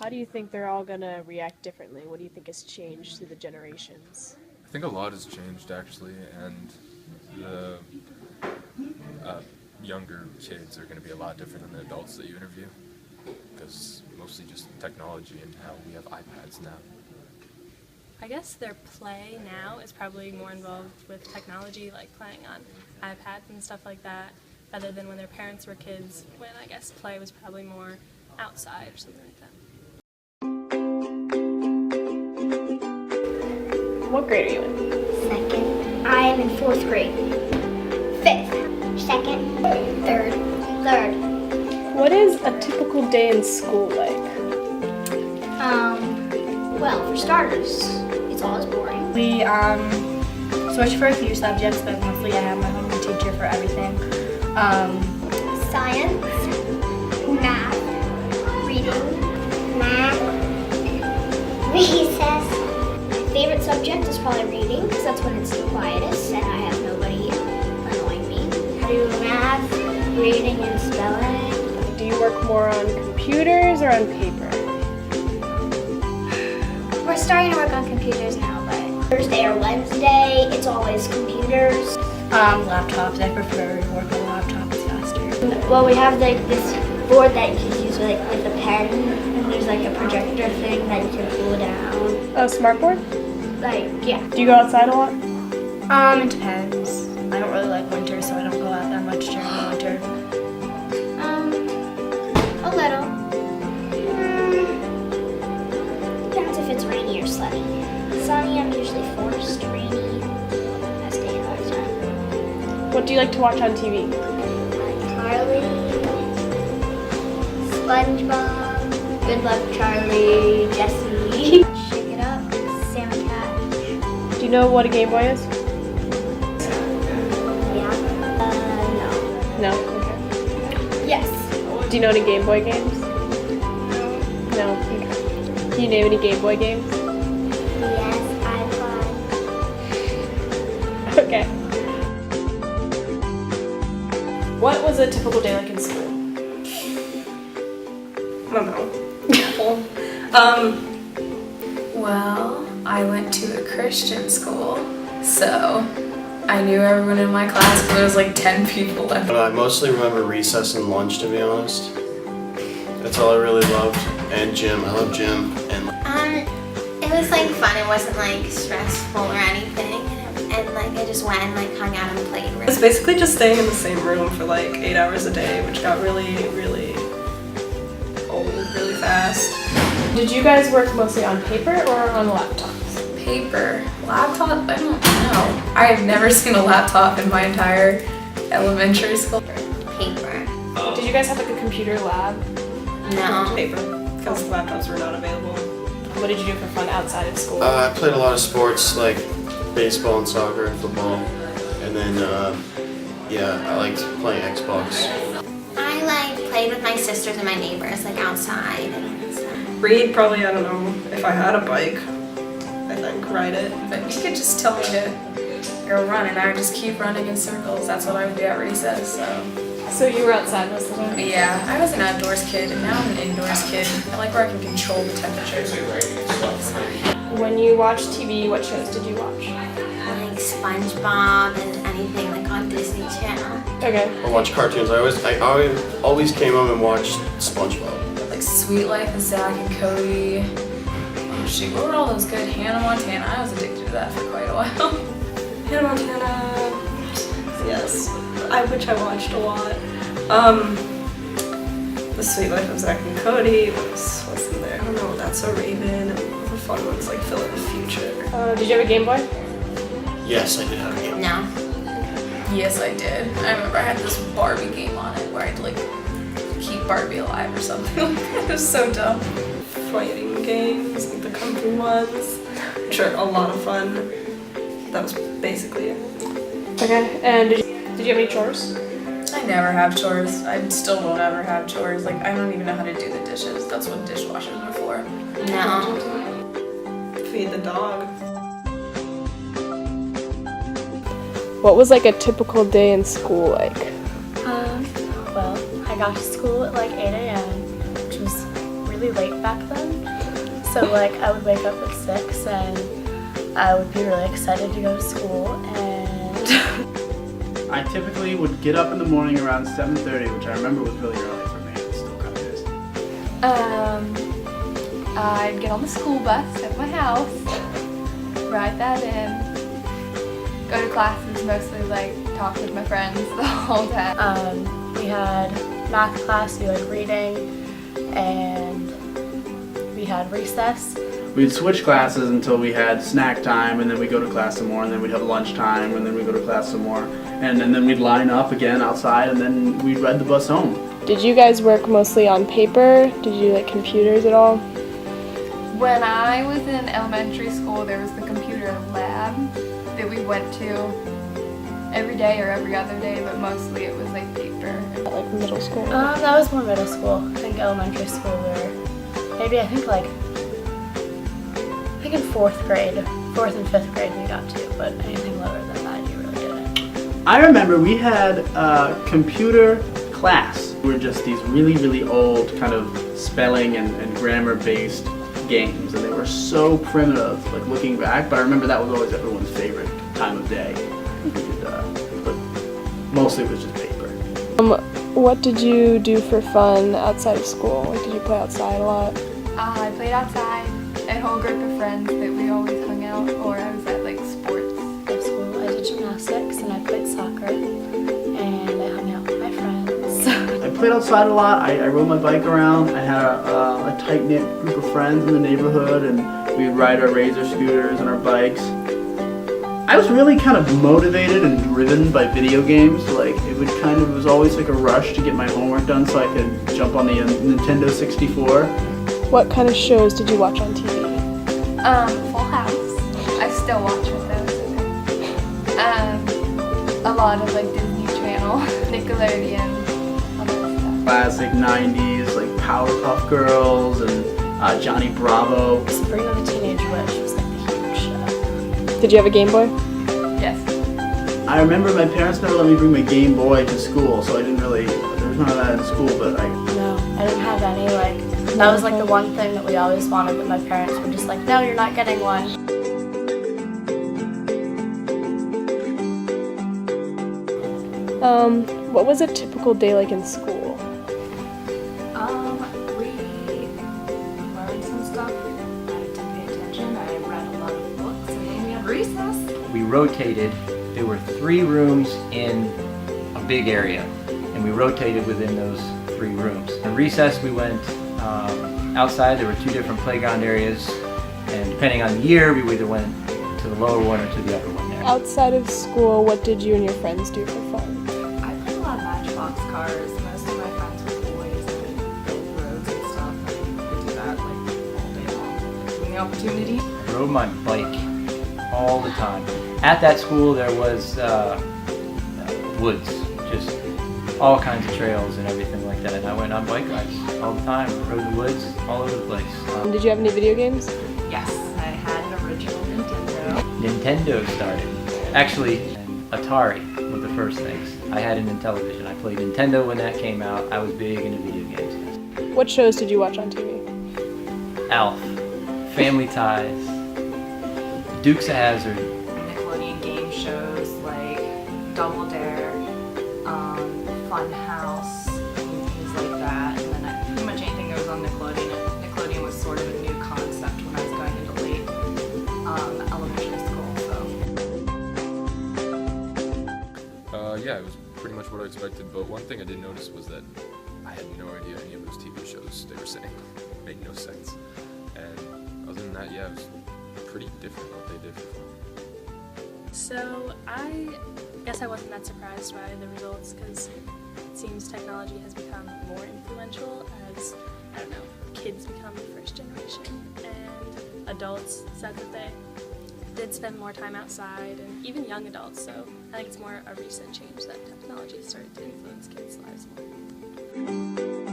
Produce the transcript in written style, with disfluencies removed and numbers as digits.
How do you think they're all going to react differently? What do you think has changed through the generations? I think a lot has changed actually, and the younger kids are going to be a lot different than the adults that you interview, because mostly just technology and how we have iPads now. I guess their play now is probably more involved with technology, like playing on iPads and stuff like that, rather than when their parents were kids, when I guess play was probably more outside or something like that. What grade are you in? Second. I am in 4th grade. 5th. 2nd. 3rd. 3rd. What is a typical day in school like? Well, for starters, it's always boring. We switch for a few subjects, but mostly I have my home teacher for everything. Science, math, reading, math, recess. My favorite subject is probably reading, because that's when it's the quietest and I have nobody annoying me. I do math, reading, and spelling. Do you work more on computers or on paper? We're starting to work on computers now, but Thursday or Wednesday, it's always computers. Laptops. I prefer to work on a laptop. It's faster. Well, we have like this board that you can use with a pen, and there's like a projector thing that you can pull down. A smartboard? Like, yeah. Do you go outside a lot? It depends. I don't really like winter, so I don't go out that much during the winter. A little. Depends if it's rainy or sunny. Sunny, I'm usually forced. Rainy, I stay in all the time. What do you like to watch on TV? Carly, SpongeBob, Good Luck Charlie, Jessie, Shake It Up, Salmon Cat. Do you know what a Game Boy is? Yeah. No? No. Okay. Yes. Do you know any Game Boy games? No? Okay. Can you name any Game Boy games? Yes, iPod. Okay. What was a typical day like in school? I don't know. Well, I went to a Christian school, so I knew everyone in my class, but there was like 10 people left. I mostly remember recess and lunch, to be honest. That's all I really loved. And gym. I love gym. And it was like fun. It wasn't like stressful or anything. And like I just went and like hung out and played. It's basically just staying in the same room for like 8 hours a day, which got really, really old really fast. Did you guys work mostly on paper or on laptops? Paper. Laptop? I don't know. I have never seen a laptop in my entire elementary school. Paper. Did you guys have like a computer lab? No. Paper, because laptops were not available. What did you do for fun outside of school? I played a lot of sports, like baseball and soccer and football. And then, yeah, I liked playing Xbox. I like played with my sisters and my neighbors like outside. Read, probably, I don't know, if I had a bike, I think, ride it. But you could just tell me to go run, and I would just keep running in circles. That's what I would do at recess, So you were outside most of the time? But yeah, I was an outdoors kid, and now I'm an indoors kid. I like where I can control the temperature. When you watched TV, what shows did you watch? Like SpongeBob and anything like on Disney Channel. Okay. I watch cartoons. I always came home and watched SpongeBob. Like Sweet Life of Zach and Cody. Oh shoot, what were all those good? Hannah Montana. I was addicted to that for quite a while. Hannah Montana, yes, which I watched a lot. The Sweet Life of Zach and Cody was in there. I don't know, That's So Raven, and the fun ones like Phil in the Future. Did you have a Game Boy? Yes, I did have a game. No. Yes, I did. I remember I had this Barbie game on it where I'd like keep Barbie alive or something. It was so dumb. Fighting games, like the Kung Fu ones, which are a lot of fun. That was basically it. Okay. And did you have any chores? I never have chores. I still won't ever have chores. Like, I don't even know how to do the dishes. That's what dishwashers are for. No. Feed the dog. What was like a typical day in school like? Well, I got to school at like 8 a.m., which was really really late back then. So like I would wake up at 6 and I would be really excited to go to school, and I typically would get up in the morning around 7:30, which I remember was really early for me. It still kind of is. I'd get on the school bus at my house, ride that in, go to classes, mostly like talk with my friends the whole day. we had math class, we like reading, and we had recess. We'd switch classes until we had snack time, and then we'd go to class some more, and then we'd have lunch time, and then we'd go to class some more. And then we'd line up again outside, and then we'd ride the bus home. Did you guys work mostly on paper? Did you like computers at all? When I was in elementary school, there was the computer lab that we went to every day or every other day, but mostly it was like paper. Like middle school? That was more middle school. I think elementary school we were, maybe I think in 4th grade, 4th and 5th grade we got to, but anything lower than that you really didn't. I remember we had a computer class. We were just these really, really old kind of spelling and grammar-based games, and they were so primitive, like looking back, but I remember that was always everyone's favorite time of day. But mostly it was just paper. What did you do for fun outside of school? Like, did you play outside a lot? I played outside, a whole group of friends that we always hung out, or I was at like sports. At school I did gymnastics and I played soccer, and I hung out with my friends. I played outside a lot. I rode my bike around. I had a tight-knit group of friends in the neighborhood, and we'd ride our Razor scooters and our bikes. I was really kind of motivated and driven by video games. Like, it was always like a rush to get my homework done so I could jump on the Nintendo 64. What kind of shows did you watch on TV? Full House. I still watch with those. A lot of like Disney Channel, Nickelodeon, all that stuff. Classic 90s, like Powerpuff Girls and Johnny Bravo. Sabrina the Teenage Witch was like the huge show. Did you have a Game Boy? Yes. I remember my parents never let me bring my Game Boy to school, so I didn't really, there was none of that in school, but No, I didn't have any, like, that was like the one thing that we always wanted, but my parents were just like, no, you're not getting one. What was a typical day like in school? We learned some stuff. I had to pay attention. I read a lot of books, and then we had recess. We rotated. There were 3 rooms in a big area, and we rotated within those 3 rooms. In recess, we went outside. There were 2 different playground areas, and depending on the year, we either went to the lower one or to the upper one there. Outside of school, what did you and your friends do for fun? I played a lot of Matchbox cars. Most of my friends were boys, and we built roads and stuff. And we do that like all day long. Given the opportunity. I rode my bike all the time. At that school, there was woods, just all kinds of trails and everything like that. And I went on bike rides all the time, rode the woods all over the place. Did you have any video games? Yes, I had an original Nintendo. Nintendo started. Actually, Atari were the first things. I had an Intellivision. I played Nintendo when that came out. I was big into video games. What shows did you watch on TV? Alf, Family Ties, Dukes of Hazzard. Nickelodeon game shows like Double Dare, Fun House, and things like that. And then pretty much anything that was on Nickelodeon. Nickelodeon was sort of a new concept when I was going into late elementary school. Yeah, it was pretty much what I expected, but one thing I did notice was that I had no idea any of those TV shows they were saying made no sense. And other than that, yeah, it was pretty different what they did for fun. So I guess I wasn't that surprised by the results because it seems technology has become more influential as, I don't know, kids become the first generation and adults said that they did spend more time outside, and even young adults, so I think it's more a recent change that technology started to influence kids' lives more.